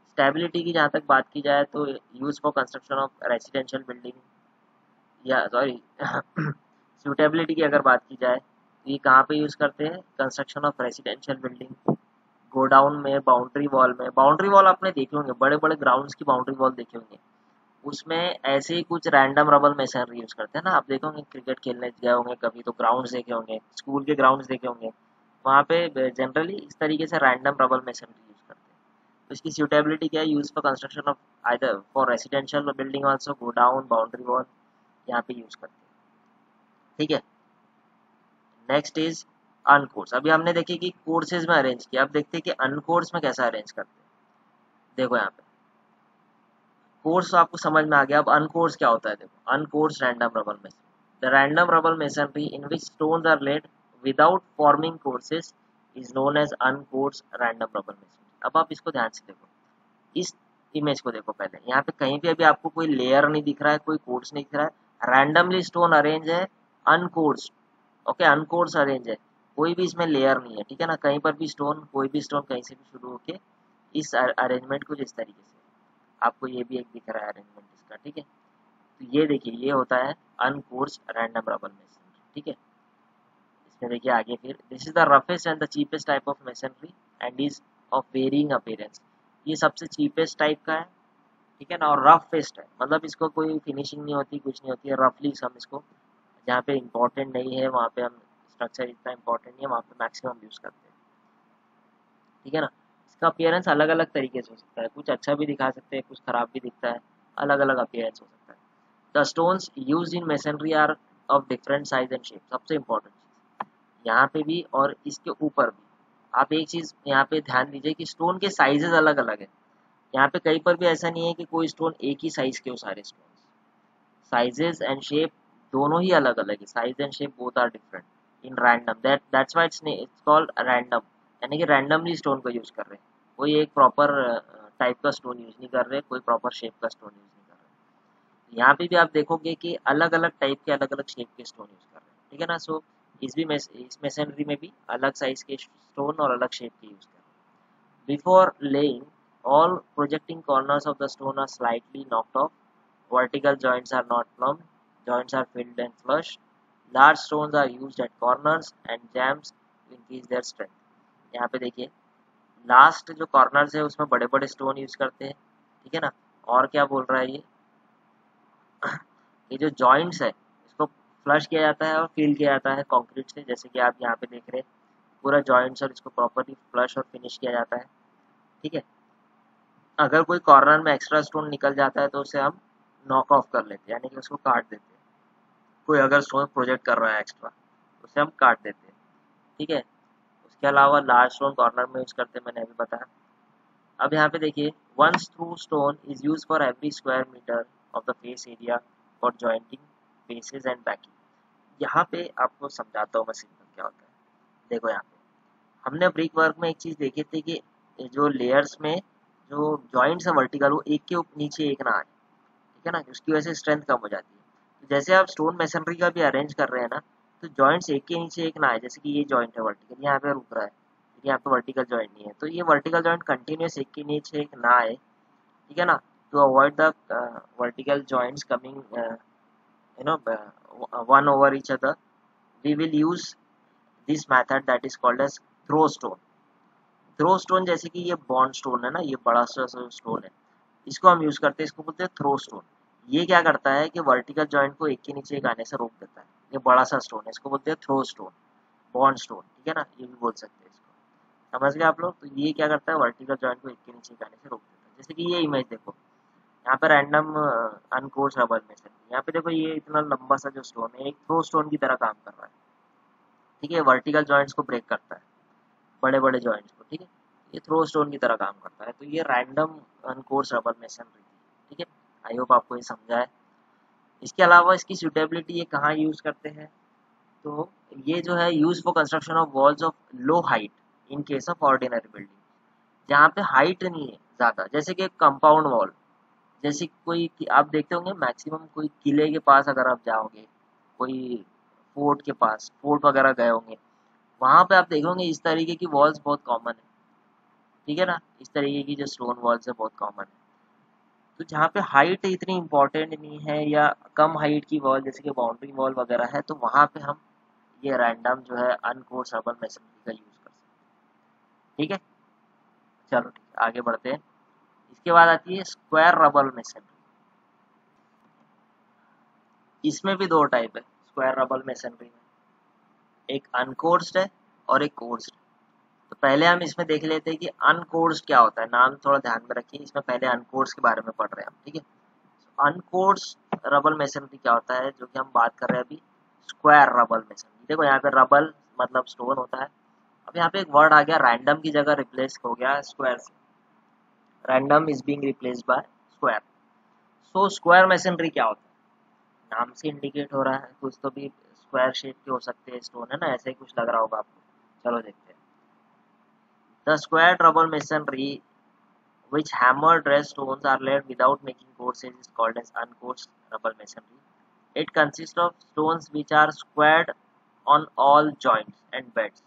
स्टेबिलिटी की जहाँ तक बात की जाए तो use for construction of residential building, या सॉरी सूटेबिलिटी की अगर बात की जाए तो ये कहाँ पे यूज़ करते हैं, construction of residential building, godown में, बाउंड्री वॉल में। बाउंड्री वॉल आपने देखे होंगे, बड़े बड़े ग्राउंड्स की बाउंड्री वॉल देखे होंगे, उसमें ऐसे ही कुछ रैंडम रबल मेसनरी यूज़ करते हैं ना। आप देखोगे क्रिकेट खेलने गए होंगे कभी, तो ग्राउंड्स देखे होंगे, स्कूल के ग्राउंड्स देखे होंगे, वहाँ पे जनरली इस तरीके से रैंडम रबल मेसनरी यूज़ करते हैं। तो इसकी सूटेबिलिटी क्या है, use for construction of either for residential building also, godown, boundary wall, यहाँ पे यूज़ करते हैं। ठीक है, नेक्स्ट इज अनकोर्स। अभी हमने देखे कि कोर्सेज में अरेंज किया, अब देखते हैं कि अनकोर्स में कैसा अरेंज करते हैं। देखो यहाँ पे कोर्स आपको समझ में आ गया। अब अनकोर्स क्या होता है, देखो uncoursed random rubble masonry. The random rubble masonry in which stones are laid without forming courses is known as uncoursed random rubble masonry. अब आप इसको ध्यान से देखो, इस इमेज को देखो पहले, यहाँ पे कहीं भी अभी आपको कोई लेयर नहीं दिख रहा है, कोई कोर्स नहीं दिख रहा है, रैंडमली स्टोन अरेंज है, अनकोर्स। ओके, अनकोर्स अरेंज है, कोई भी इसमें लेयर नहीं है, ठीक है ना। कहीं पर भी स्टोन, कोई भी स्टोन कहीं से भी शुरू होके इस अरेंजमेंट कुछ इस तरीके से, आपको ये भी एक दिख रहा है अरेंजमेंट इसका, ठीक है। तो ये देखिए, ये होता है अनकोर्स रैंडम रबल मेसनरी, ठीक है। इसमें देखिए आगे फिर, this is the roughest and the cheapest type of masonry and is of varying appearance. ये सबसे चीपेस्ट टाइप का है, ठीक है ना, और रफेस्ट है, मतलब इसको कोई फिनिशिंग नहीं होती, कुछ नहीं होती है, रफली हम इसको, जहाँ पे इम्पोर्टेंट नहीं है वहाँ पे हम, स्ट्रक्चर इतना इम्पोर्टेंट नहीं है वहाँ पे मैक्सिमम यूज़ करते हैं, ठीक है ना। इसका अपीयरेंस अलग अलग तरीके से हो सकता है, कुछ अच्छा भी दिखा सकते हैं, कुछ खराब भी दिखता है, अलग अलग अपीयरेंस हो सकता है। The stones use in masonry are of different size and shape, सबसे इम्पोर्टेंट चीज़ यहाँ पे भी और इसके ऊपर भी। आप एक चीज़ यहाँ पे ध्यान दीजिए कि स्टोन के साइजेस अलग अलग है। यहाँ पे कहीं पर भी ऐसा नहीं है कि कोई स्टोन एक ही साइज के हो, सारे स्टोन साइजेस एंड शेप दोनों ही अलग अलग है, size and shape both are different in random, that's why it's called random, यानी कि रैंडमली स्टोन को यूज कर रहे हैं, कोई एक प्रॉपर टाइप का स्टोन यूज नहीं कर रहे, कोई प्रॉपर शेप का स्टोन यूज नहीं कर रहे। यहाँ पे भी आप देखोगे कि अलग अलग टाइप के, अलग अलग शेप के स्टोन यूज कर रहे हैं, ठीक है ना। सो इस मेसनरी में भी अलग साइज के स्टोन और अलग शेप के यूज कर रहे हैं। Before laying, all projecting corners of the stone are slightly knocked off. Vertical joints are not plumbed. Joints are filled and flush. Large stones are used at corners and jambs to increase their strength. यहाँ पे देखिए, last जो corners है उसमें बड़े बड़े stone use करते हैं, ठीक है ना। और क्या बोल रहा है ये जो जॉइंट्स है इसको फ्लश किया जाता है और फिल किया जाता है कंक्रीट से, जैसे कि आप यहाँ पे देख रहे हैं पूरा जॉइंट्स, और इसको प्रॉपरली फ्लश और फिनिश किया जाता है, ठीक है। अगर कोई कॉर्नर में एक्स्ट्रा स्टोन निकल जाता है तो उसे हम नॉक ऑफ कर लेते हैं, यानी कि उसको काट देते हैं। कोई अगर स्टोन प्रोजेक्ट कर रहा है एक्स्ट्रा तो उसे हम काट देते हैं, ठीक है। उसके अलावा लार्ज स्टोन कॉर्नर में यूज करते हैं, मैंने अभी बताया। अब यहाँ पे देखिए, one through stone is use for every square metre of the face area for jointing faces and backing. यहाँ पे आपको समझाता हूँ मैं सिंपल क्या होता है। देखो यहाँ पे हमने ब्रिक वर्क में एक चीज़ देखी थी कि जो लेयर्स में जो जॉइंट्स है वर्टिकल, वो एक के नीचे एक ना आए, ठीक है ना, उसकी वजह से स्ट्रेंथ कम हो जाती है। तो जैसे आप स्टोन मेसनरी का भी अरेंज कर रहे हैं ना, तो जॉइंट्स एक के नीचे एक ना आए, जैसे कि ये जॉइंट है वर्टिकल, यहाँ पे रुक रहा है, लेकिन यहाँ पे वर्टिकल जॉइंट नहीं है, तो ये वर्टिकल जॉइंट कंटिन्यूस एक के नीचे एक ना आए, ठीक है ना। To avoid the vertical joints coming one over each other, we will use this method that is called as throw stone. Throw stone, जैसे कि ये बॉन्ड स्टोन है ना, ये बड़ा सा स्टोन है, इसको हम यूज करते हैं, इसको बोलते हैं थ्रो स्टोन। ये क्या करता है कि वर्टिकल जॉइंट को एक के नीचे एक आने से रोक देता है। ये बड़ा सा स्टोन है, इसको बोलते हैं थ्रो स्टोन, बॉन्ड स्टोन, ठीक है ना, ये भी बोल सकते हैं इसको। समझ गए आप लोग। तो ये क्या करता है, वर्टिकल जॉइंट को एक के नीचे एक आने से रोक देता है। जैसे कि ये इमेज देखो, यहाँ पे रैंडम अनकोर्स रबर में से, यहाँ पे देखो ये इतना लंबा सा जो स्टोन है, एक थ्रो स्टोन की तरह काम कर रहा है, ठीक है। वर्टिकल जॉइंट्स को ब्रेक करता है, बड़े बड़े जॉइंट्स को, ठीक है। ये थ्रो स्टोन की तरह काम करता है। तो ये रैंडम अनकोर्स रबर मेसनरी, ठीक है। आई होप आपको ये समझा है। इसके अलावा इसकी सुटेबिलिटी ये कहाँ यूज करते हैं, तो ये जो है use for construction of walls of low height in case of ordinary building, जहाँ पे हाइट नहीं है ज़्यादा, जैसे कि कंपाउंड वॉल, जैसे कोई आप देखते होंगे मैक्सिमम कोई किले के पास अगर आप जाओगे, कोई फोर्ट के पास, फोर्ट वगैरह गए होंगे, वहाँ पे आप देखोगे इस तरीके की वॉल्स बहुत कॉमन है, ठीक है ना। इस तरीके की जो स्टोन वॉल्स है बहुत कॉमन है। तो जहाँ पे हाइट इतनी इम्पोर्टेंट नहीं है या कम हाइट की वॉल जैसे कि बाउंड्री वॉल वगैरह है, तो वहाँ पे हम ये रैंडम जो है अनकोर्स रबर मेसनरी का यूज कर सकते हैं, ठीक है। चलो ठीक है, आगे बढ़ते हैं। इसके बाद आती है स्क्वायर रबर मेसनरी। इसमें भी दो टाइप है स्क्वायर रबर मेसनरी में, एक अनकोर्स्ड है और एक कोर्स्ड। तो पहले हम इसमें देख लेते हैं कि अनकोर्स्ड क्या होता है। नाम थोड़ा ध्यान में रखिए, इसमें पहले अनकोर्स्ड के बारे में पढ़ रहे हैं हम, ठीक है। अनकोर्स रबल मेसनरी क्या होता है, जो कि हम बात कर रहे हैं अभी, स्क्वायर रबल मेसनरी। देखो यहाँ पे रबल मतलब स्टोन होता है। अब यहाँ पे एक वर्ड आ गया रैंडम की जगह रिप्लेस हो गया स्क्वायर से, random is being replaced by square. So square masonry क्या होता है, नाम से इंडिकेट हो रहा है, कुछ तो भी स्क्वायर शेप के हो सकते हैं स्टोन, है ना, ऐसे ही कुछ लग रहा होगा आपको। चलो देखते हैं। The square trouble masonry which hammer dressed stones are laid without making courses is called as uncoursed rubble masonry. It consists of stones which are squared on all joints and beds.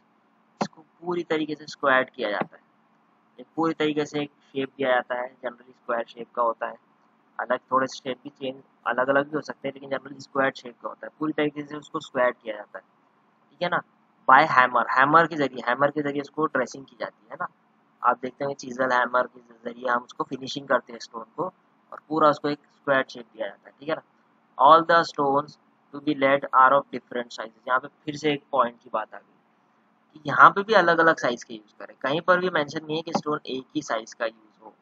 इसको पूरी तरीके से squared किया जाता है, एक पूरी तरीके से एक शेप दिया जाता है, जनरली स्क्वायर शेप का होता है, अलग थोड़े से शेप भी चेंज अलग अलग भी हो सकते हैं, लेकिन जनरली स्क्वायर शेप का होता है, पूरी तरीके से उसको स्क्वायर किया जाता है, ठीक है ना। बाय हैमर, हैमर के जरिए उसको ड्रेसिंग की जाती है ना। आप देखते हैं चीजल हैमर के जरिए हम उसको फिनिशिंग करते हैं स्टोन को, और पूरा उसको एक स्क्वायर शेप दिया जाता है, ठीक है ना। All the stones to be laid are of different sizes. यहाँ पे फिर से एक पॉइंट की बात आ गई कि यहाँ पे भी अलग अलग साइज के यूज करें, कहीं पर भी मेंशन नहीं है कि स्टोन एक ही साइज का यूज हो।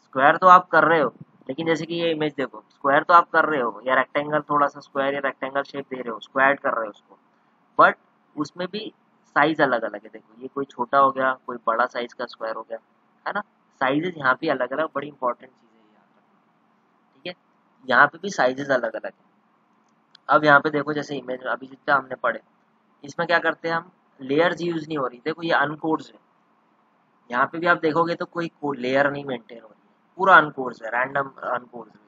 स्क्वायर तो आप कर रहे हो, लेकिन जैसे कि ये इमेज देखो, स्क्वायर तो आप कर रहे हो, या रेक्टेंगल थोड़ा सा स्क्वायर या रेक्टेंगल शेप दे रहे हो, स्क्वायर कर रहे हो उसको, बट उसमें भी साइज अलग अलग है। देखो ये कोई छोटा हो गया, कोई बड़ा साइज का स्क्वायर हो गया, है ना। साइजेस यहाँ पे अलग अलग, बड़ी इंपॉर्टेंट चीज है याद रखना, ठीक है। यहाँ पे भी साइजेस अलग अलग है। अब यहाँ पे देखो, जैसे इमेज में अभी जितना हमने पढ़े, इसमें क्या करते हैं हम, लेयर्स यूज नहीं हो रही। देखो ये अनकोड्स है, यहाँ पे भी आप देखोगे तो कोई लेयर नहीं मेंटेन हो रही है, पूरा अनकोड्स है, रैंडम अनकोड्स है,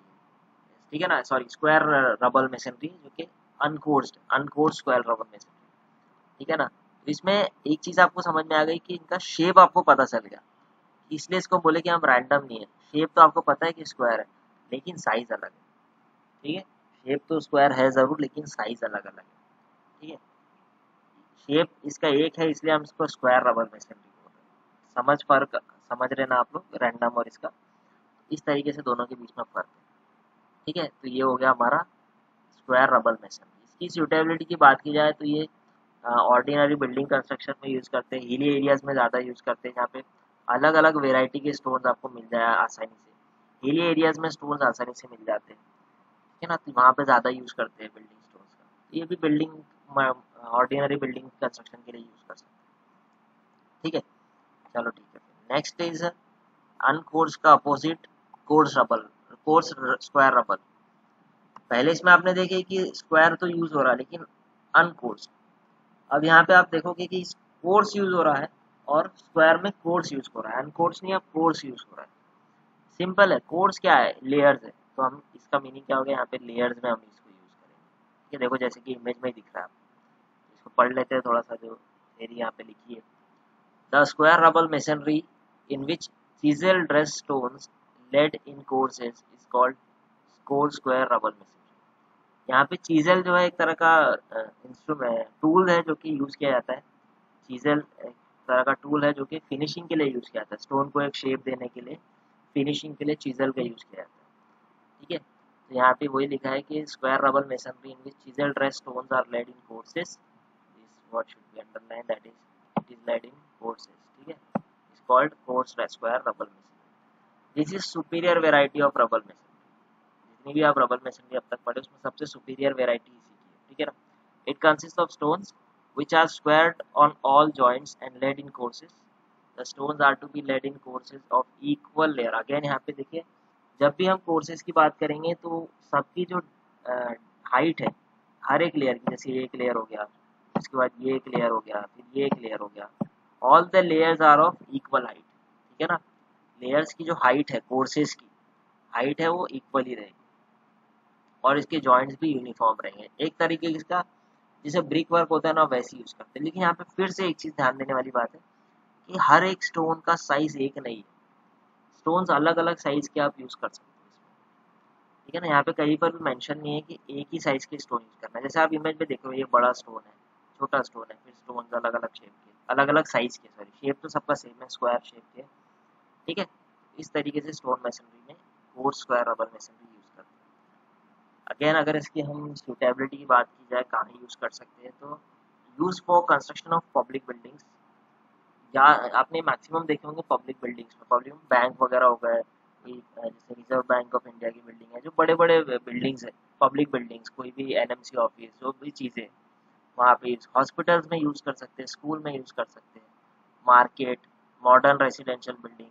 ठीक है ना। सॉरी, स्क्वायर रबल मेसनरी जो कि अनकोड्स स्क्वायर रबल मेसनरी, ठीक है ना। तो इसमें एक चीज आपको समझ में आ गई कि इनका शेप आपको पता चल गया, इसलिए इसको बोले कि हम रैंडम नहीं है। शेप तो आपको पता है कि स्क्वायर है, लेकिन साइज अलग है, ठीक है। शेप तो स्क्वायर है जरूर, लेकिन साइज अलग अलग है, ठीक है। शेप इसका एक है, इसलिए हम इसको स्क्वायर रबल मेसनरी बोल रहे हैं। समझ रहे ना आप लोग, रैंडम और इसका, इस तरीके से दोनों के बीच में फर्क है, ठीक है। तो ये हो गया हमारा स्क्वायर रबल मेसनरी। इसकी सूटेबिलिटी की बात की जाए तो ये ऑर्डिनरी बिल्डिंग कंस्ट्रक्शन में यूज़ करते हैं, हिली एरियाज में ज़्यादा यूज़ करते हैं, जहाँ पे अलग अलग वेराइटी के स्टोन्स आपको मिल जाए आसानी से। हिली एरियाज में स्टोन्स आसानी से मिल जाते हैं, ठीक है ना, तो वहाँ पे ज़्यादा यूज़ करते हैं बिल्डिंग स्टोन्स का। तो ये भी बिल्डिंग ऑर्डिनरी बिल्डिंग कंस्ट्रक्शन के लिए यूज़ कर सकते हैं, ठीक है। चलो ठीक है, नेक्स्ट इज अनकोर्स का opposite, course rubble, course square rubble. पहले इसमें आपने देखे कि स्क्वायर तो यूज हो रहा है, लेकिन अनकोर्स। अब यहाँ पे आप देखोगे कि कोर्स यूज हो रहा है, और स्क्वायर में कोर्स यूज हो रहा है, अनकोर्स नहीं, अब कोर्स यूज हो रहा है। सिंपल है, कोर्स क्या है, लेयर्स है, तो हम इसका मीनिंग क्या हो गया, यहाँ पे लेयर्स में हम इसको यूज करेंगे, ठीक है। देखो जैसे कि इमेज में ही दिख रहा है, इसको पढ़ लेते हैं थोड़ा सा, जो थ्योरी यहाँ पे लिखी है। The square rubble masonry in which chisel dress stones laid in courses is called core square rubble masonry. यहाँ पे चीजल जो है एक तरह का इंस्ट्रूमेंट टूल है जो कि यूज किया जाता है। चीजल एक तरह का टूल है जो कि फिनिशिंग के लिए यूज किया जाता है, स्टोन को एक शेप देने के लिए, फिनिशिंग के लिए चीजल का यूज किया जाता है, ठीक है। तो यहाँ पे वही लिखा है कि square rubble masonry in which chisel dress stones are laid in courses is what should be underline, that is it is laid in courses, ठीक है। Is called course square rubble masonry. This is superior variety of rubble masonry. जितनी भी आप rubble masonry अब तक पढ़े, उसमें सबसे सुपीरियर वेराइटी इसी की है, ठीक है ना। It consist of stones which are squared on all joints and laid in courses. The stones are to be laid in courses of equal layer. Again यहाँ पे देखिए, जब भी हम कोर्सेज की बात करेंगे तो सबकी जो हाइट है, हर एक लेयर की, जैसे ये एक लेयर हो गया, उसके बाद ये एक लेयर हो गया, फिर ये एक लेयर हो गया, all the layers are of equal height, ठीक है ना। लेयर्स की जो हाइट है, कोर्सेज की हाइट है, वो इक्वल ही रहेगी, और इसके जॉइंट्स भी यूनिफॉर्म रहेंगे। एक तरीके इसका जैसे ब्रिक वर्क होता है ना, वैसे यूज करते हैं। लेकिन यहाँ पे फिर से एक चीज ध्यान देने वाली बात है कि हर एक स्टोन का साइज एक नहीं है, स्टोन्स अलग अलग साइज के आप यूज कर सकते हैं इसमें, ठीक है ना। यहाँ पे कहीं पर भी मेंशन नहीं है कि एक ही साइज के स्टोन यूज करना है। जैसे आप इमेज में देख रहे हो, ये बड़ा स्टोन है, छोटा स्टोन है, फिर स्टोन अलग अलग शेप के, अलग अलग साइज के, सॉरी शेप तो सबका सेम है, स्क्वायर शेप के, ठीक है। इस तरीके से स्टोन मैसनरी में course square rubber masonry use करते हैं। अगेन अगर इसकी हम सूटेबिलिटी की बात की जाए, कहाँ यूज कर सकते हैं, तो use for construction of public buildings, या आपने मैक्सिमम देखे होंगे पब्लिक बिल्डिंग्स में, पब्लिक बैंक वगैरह हो गए, कोई जैसे रिजर्व बैंक ऑफ इंडिया की बिल्डिंग है, जो बड़े बड़े बिल्डिंग्स है, पब्लिक बिल्डिंग्स, कोई भी एनएमसी ऑफिस, जो भी चीज़ें वहाँ पे हॉस्पिटल्स में यूज़ कर सकते हैं, स्कूल में यूज़ कर सकते हैं, market, modern residential building,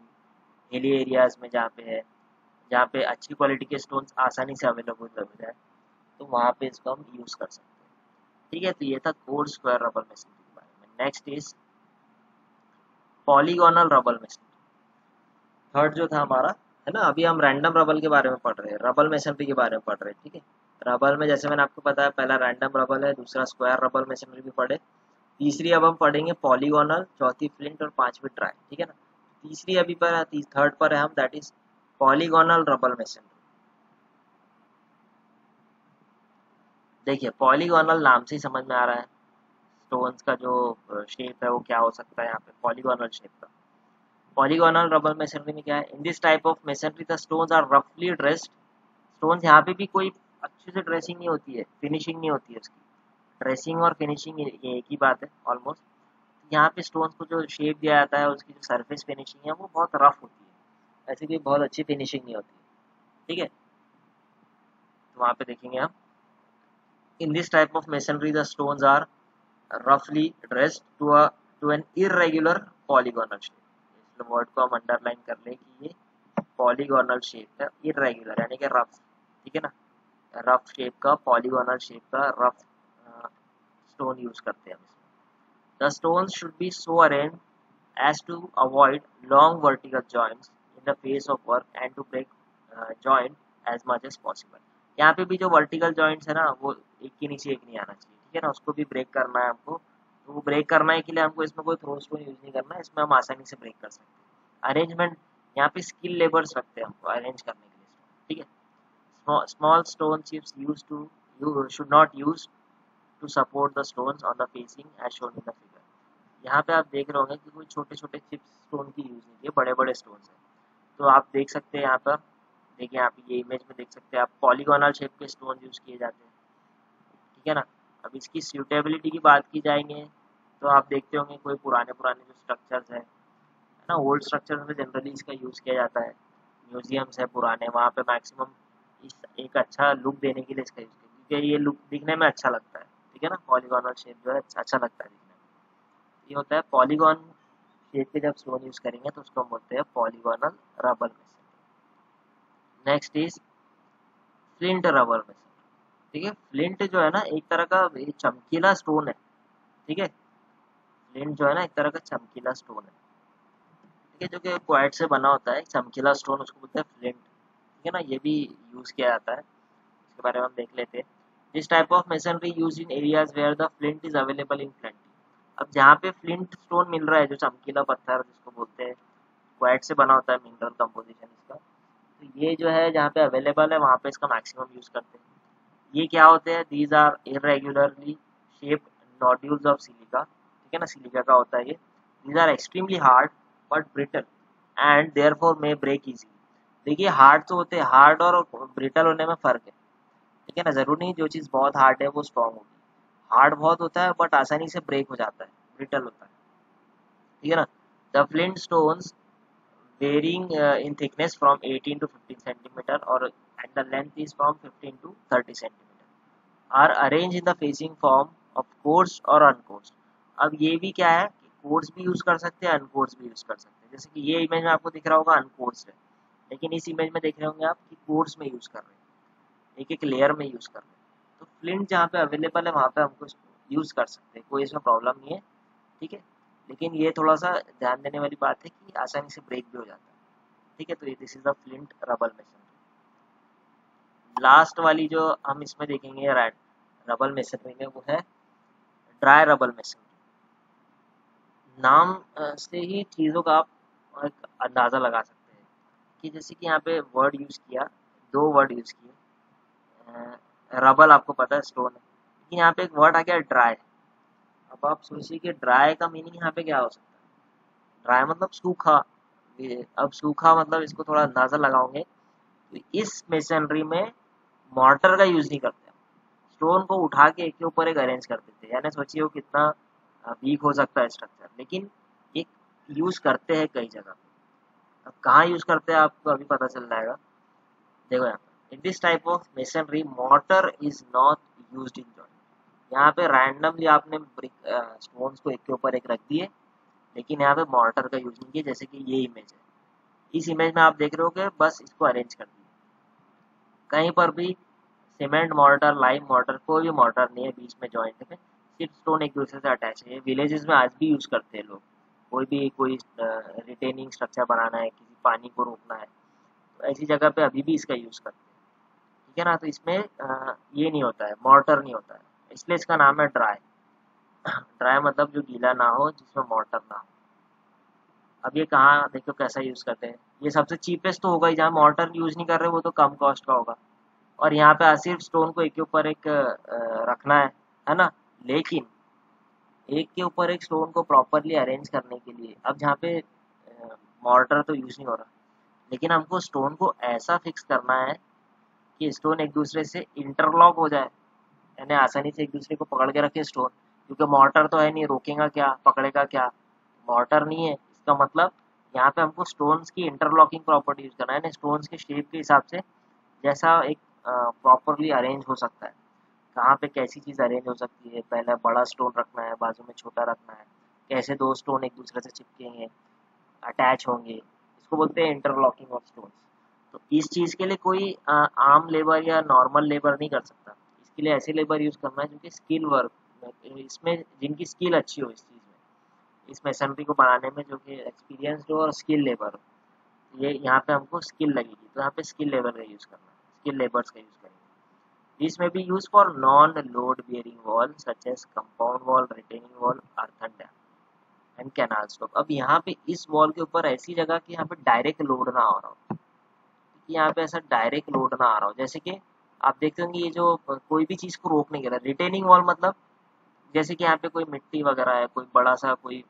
hilly areas में जहाँ पे है, जहाँ पे अच्छी क्वालिटी के स्टोन्स आसानी से अवेलेबल हो जाए, तो वहाँ पे इसको हम यूज़ कर सकते हैं। ठीक है, तो ये था कोर स्क्वायर रबर मेसनरी के बारे में। Next is polygonal rubber masonry. Third जो था हमारा, है ना, अभी हम रैंडम रबल के बारे में पढ़ रहे हैं, रबल मेसनरी के बारे में पढ़ रहे हैं। ठीक है, रबल में जैसे मैंने आपको बताया, पहला रैंडम रबल है, दूसरा स्क्वायर रबल मेसनरी भी पढ़े, तीसरी अब हम पढ़ेंगे पॉलीगोनल, चौथी फ्लिंट और पांचवी ट्राई। ठीक है ना, तीसरी अभी पर थर्ड पर है हम, that is polygonal rubble masonry. देखिए पॉलीगोनल नाम से ही समझ में आ रहा है स्टोन्स का जो शेप है वो क्या हो सकता है, यहाँ पे पॉलीगोनल शेप का। पॉलीगोनल रबर मेसनरी में क्या है, in this type of masonry the stones are रफली ड्रेस्ड। स्टोन्स यहाँ पे भी कोई अच्छे से ड्रेसिंग नहीं होती है, फिनिशिंग नहीं होती है उसकी। ड्रेसिंग और फिनिशिंग ये एक ही बात है ऑलमोस्ट। यहाँ पे स्टोन्स को जो शेप दिया जाता है, उसकी जो सरफेस फिनिशिंग है वो बहुत रफ होती है, ऐसे कोई बहुत अच्छी फिनिशिंग नहीं होती है। ठीक है, तो वहाँ पे देखेंगे हम, in this type of masonry the stones are roughly dressed to an irregular polygonal shape। इस वर्ड को हम अंडरलाइन कर लें कि ये पॉलीगोनल शेप है, इरेगुलर यानी कि रफ। ठीक है ना, रफ शेप का, पॉलीगोनल शेप का रफ स्टोन यूज करते हैं हम इसमें। The stones should be so arrange as to avoid long vertical joints in the face of work and to break joint as much as possible। यहाँ पे भी जो वर्टिकल जॉइंट्स है ना, वो एक के नीचे एक नहीं आना चाहिए। ठीक है ना, उसको भी ब्रेक करना है हमको, तो वो ब्रेक करने के लिए हमको इसमें कोई थ्रो स्टोन यूज नहीं करना है, इसमें हम आसानी से ब्रेक कर सकते हैं। अरेंजमेंट, यहाँ पे स्किल लेबर्स रखते हैं हमको अरेंज करने के लिए। ठीक है, small stone chips use to you should not use to support the stones on the facing as shown in the figure. यहाँ पे आप देख रहे होंगे कि कोई छोटे छोटे चिप्स स्टोन की यूज नहीं की, बड़े बड़े स्टोन है। तो आप देख सकते हैं यहाँ पर, देखिए यहाँ पे ये इमेज में देख सकते हैं आप, पॉलीगोनल शेप के स्टोन यूज किए जाते हैं। ठीक है ना, अब इसकी सूटेबिलिटी की बात की जाएंगे, तो आप देखते होंगे कोई पुराने पुराने जो स्ट्रक्चर्स है ना, ओल्ड स्ट्रक्चर्स में जनरली इसका यूज किया जाता है। म्यूजियम्स है पुराने, वहाँ पे मैक्सिमम इस एक अच्छा लुक देने के लिए इसका यूज किया, क्योंकि ये लुक दिखने में अच्छा लगता है। ठीक है ना, पॉलीगोनल शेप जो है अच्छा लगता है दिखने में। ये होता है पॉलीगॉन शेप के, जब स्टोन यूज करेंगे तो उसको हम बोलते हैं polygonal rubber mason. Next is flint rubber mason. ठीक है, फ्लिंट जो है ना एक तरह का चमकीला स्टोन है। ठीक है, फ्लिंट जो है ना एक तरह का चमकीला स्टोन है। ठीक है, जो कि क्वार्ट्ज से बना होता है, चमकीला स्टोन, उसको बोलते हैं फ्लिंट। ठीक है ना, ये भी यूज किया जाता है, इसके बारे में हम देख लेते हैं। This type of masonry use in areas where the flint is available in plenty. अब जहाँ पे फ्लिंट स्टोन मिल रहा है, जो चमकीला पत्थर जिसको बोलते हैं, क्वार्ट्ज से बना होता है, मिनरल कंपोजिशन इसका, तो ये जो है जहाँ पे अवेलेबल है वहाँ पे इसका मैक्सिमम यूज करते हैं। ये क्या होते हैं, these are irregularly shaped nodules of silica. ठीक है ना, सिलिका का होता है ये। These are extremely hard but brittle and therefore may break easily. देखिए हार्ड तो होते हैं, हार्ड और ब्रिटल होने में फर्क है। ठीक है ना, जरूरी नहीं जो चीज़ बहुत हार्ड है वो स्ट्रॉन्ग होगी। हार्ड बहुत होता है बट आसानी से ब्रेक हो जाता है, ब्रिटल होता है। ठीक है ना, the flint stones varying in thickness from 18 to 15 centimeter or and the length is from 15 to 30 centimeter are arranged in the facing form of coarse or uncoarse। अब ये भी क्या है कि कोर्स भी यूज कर सकते हैं, अनकोर्स भी यूज कर सकते हैं। जैसे कि ये इमेज में आपको दिख रहा होगा अनकोर्स है, लेकिन इस इमेज में देख रहे होंगे आप कि कोर्स में यूज कर रहे हैं, एक एक लेयर में यूज कर रहे हैं। तो फ्लिंट जहाँ पे अवेलेबल है वहाँ पे हमको यूज कर सकते हैं, कोई इसमें प्रॉब्लम नहीं है। ठीक है, लेकिन ये थोड़ा सा ध्यान देने वाली बात है कि आसानी से ब्रेक भी हो जाता है। ठीक है, तो ये this is the flint rubber masonry. Last वाली जो हम इसमें देखेंगे रबर मेसनरी में, वो है ड्राई रबर मेसनरी। नाम से ही चीज़ों का आप एक अंदाज़ा लगा सकते हैं कि जैसे कि यहाँ पे वर्ड यूज़ किया, दो वर्ड यूज़ किए, रबर आपको पता है स्टोन है, लेकिन यहाँ पे एक वर्ड आ गया ड्राई। अब आप सोचिए कि ड्राई का मीनिंग यहाँ पे क्या हो सकता है। ड्राई मतलब सूखा, अब सूखा मतलब इसको थोड़ा अंदाज़ा लगाओगे तो इस मेसनरी में मॉर्टर का यूज नहीं करते, स्टोन को उठा के एक के ऊपर एक अरेंज कर देते हैं। यानी सोचिए वो कितना वीक हो सकता है स्ट्रक्चर, लेकिन एक यूज करते हैं कई जगह पे। अब कहाँ यूज करते हैं आपको अभी पता चल जाएगा। देखो यहाँ पे, इन this type of masonry mortar is not used in joint. यहाँ पे रैंडमली आपने ब्रिक स्टोन्स को एक के ऊपर एक रख दिए, लेकिन यहाँ पे मॉर्टर का यूज नहीं किया, जैसे कि ये इमेज है। इस इमेज में आप देख रहे हो कि बस इसको अरेंज कर दिया। कहीं पर भी सीमेंट मॉर्टर, लाइम मॉर्टर, कोई भी मॉर्टर नहीं है बीच में जॉइंट में, सिर्फ स्टोन एक दूसरे से अटैच है। ये विलेजेस में आज भी यूज करते हैं लोग। कोई रिटेनिंग स्ट्रक्चर बनाना है, किसी पानी को रोकना है, तो ऐसी जगह पे अभी भी इसका यूज करते हैं। ठीक है ना। तो इसमें ये नहीं होता है, मॉर्टर नहीं होता है, इसलिए इसका नाम है ड्राई। ड्राई मतलब जो गीला ना हो, जिसमें मॉर्टर ना हो। अब ये कहाँ देखो कैसा यूज करते हैं, ये सबसे चीपेस्ट तो होगा ही, जहाँ मॉर्टर यूज नहीं कर रहे वो तो कम कॉस्ट का होगा। और यहाँ पे सिर्फ स्टोन को एक के ऊपर एक रखना है ना। लेकिन एक के ऊपर एक स्टोन को प्रॉपरली अरेंज करने के लिए, अब जहाँ पे मॉर्टर तो यूज नहीं हो रहा, लेकिन हमको स्टोन को ऐसा फिक्स करना है कि स्टोन एक दूसरे से इंटरलॉक हो जाए, यानी आसानी से एक दूसरे को पकड़ के रखे स्टोन। क्योंकि मॉर्टर तो है नहीं, रोकेगा क्या, पकड़ेगा क्या, मॉर्टर नहीं है। इसका मतलब यहाँ पे हमको स्टोन्स की इंटरलॉकिंग प्रॉपर्टी यूज करना है, यानी स्टोन्स के शेप के हिसाब से जैसा एक प्रॉपरली अरेंज हो सकता है, कहाँ पे कैसी चीज़ अरेंज हो सकती है, पहले बड़ा स्टोन रखना है, बाजू में छोटा रखना है, कैसे दो स्टोन एक दूसरे से चिपकेंगे, अटैच होंगे, इसको बोलते हैं इंटरलॉकिंग ऑफ स्टोन्स। तो इस चीज़ के लिए कोई आम लेबर या नॉर्मल लेबर नहीं कर सकता। इसके लिए ऐसे लेबर यूज़ करना है जो कि स्किल वर्क, इसमें जिनकी स्किल अच्छी हो इस चीज़ में, इस मेसनरी को बनाने में, जो कि एक्सपीरियंसड हो और स्किल लेबर हो। ये यहाँ पे हमको स्किल लगेगी, तो यहाँ पे स्किल लेबर का यूज़ करना है, स्किल लेबर्स का यूज़ करेंगे। This may be used for non-load bearing wall such as compound wall, retaining wall, earthen dam and canal stop। अब यहाँ पे इस वॉल के ऊपर ऐसी जगह कि यहाँ पे डायरेक्ट लोड ना आ रहा हो, कि यहाँ पे ऐसा डायरेक्ट लोड ना आ रहा हो। जैसे कि आप देखते होंगे ये जो कोई भी चीज़ को रोकने के लिए रिटेनिंग वॉल, मतलब जैसे कि यहाँ पे कोई मिट्टी वगैरह है, कोई बड़ा सा कोई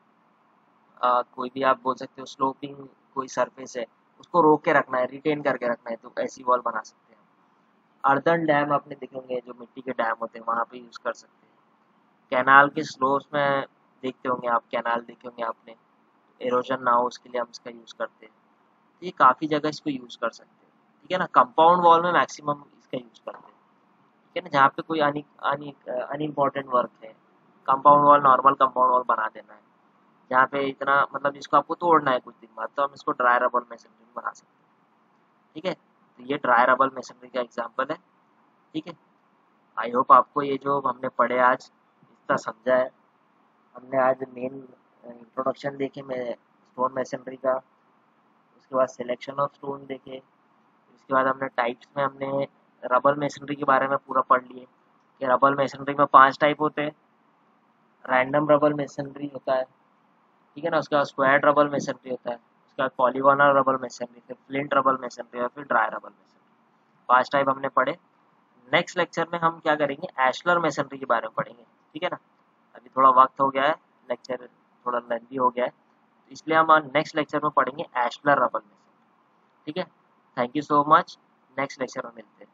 भी आप बोल सकते हो स्लोपिंग कोई सरफेस है, उसको रोक के रखना है, रिटेन करके रखना है, तो ऐसी वॉल बना सकते हैं। अर्दन डैम आपने देखे होंगे, जो मिट्टी के डैम होते हैं, वहाँ पे यूज़ कर सकते हैं। कैनाल के स्लोप्स में देखते होंगे आप, कैनाल देखे होंगे आपने, एरोजन ना हो उसके लिए हम इसका यूज़ करते हैं। तो ये काफ़ी जगह इसको यूज़ कर सकते हैं। ठीक है ना। कंपाउंड वॉल में मैक्सिमम इसका यूज़ करते हैं। ठीक है ना। जहाँ पे कोई अनइम्पॉर्टेंट वर्क है, compound wall, normal compound wall बना देना है। जहाँ पे इतना मतलब जिसको आपको तोड़ना है कुछ दिन बाद, तो हम इसको ड्राई रबल मेसनरी में बना सकते हैं। ठीक है। तो ये ड्राई रबल मेसनरी का एग्जाम्पल है। ठीक है। आई होप आपको ये जो हमने पढ़े आज इतना समझा है। हमने आज मेन इंट्रोडक्शन देखे मैं स्टोन मैसनरी का, उसके बाद सिलेक्शन ऑफ स्टोन देखे, उसके बाद हमने टाइप्स में हमने रबल मैसनरी के बारे में पूरा पढ़ लिए कि रबल मैसनरी में 5 टाइप होते हैं। रैंडम रबल मैसनरी होता है, ठीक है ना। उसके बाद स्क्वायर रबल मैसनरी होता है, उसके बाद पॉलीगोनल रबल मैसनरी, फिर फ्लिंट रबल मैसनरी और फिर ड्राई रबल मैसनरी। 5 टाइप हमने पढ़े। नेक्स्ट लेक्चर में हम क्या करेंगे, एशलर मैसनरी के बारे में पढ़ेंगे। ठीक है ना। अभी थोड़ा वक्त हो गया है, लेक्चर थोड़ा लेंथी हो गया है, तो इसलिए हम नेक्स्ट लेक्चर में पढ़ेंगे एशलर रबल मैसनरी। ठीक है। Thank you so much. Next lecture में मिलते हैं।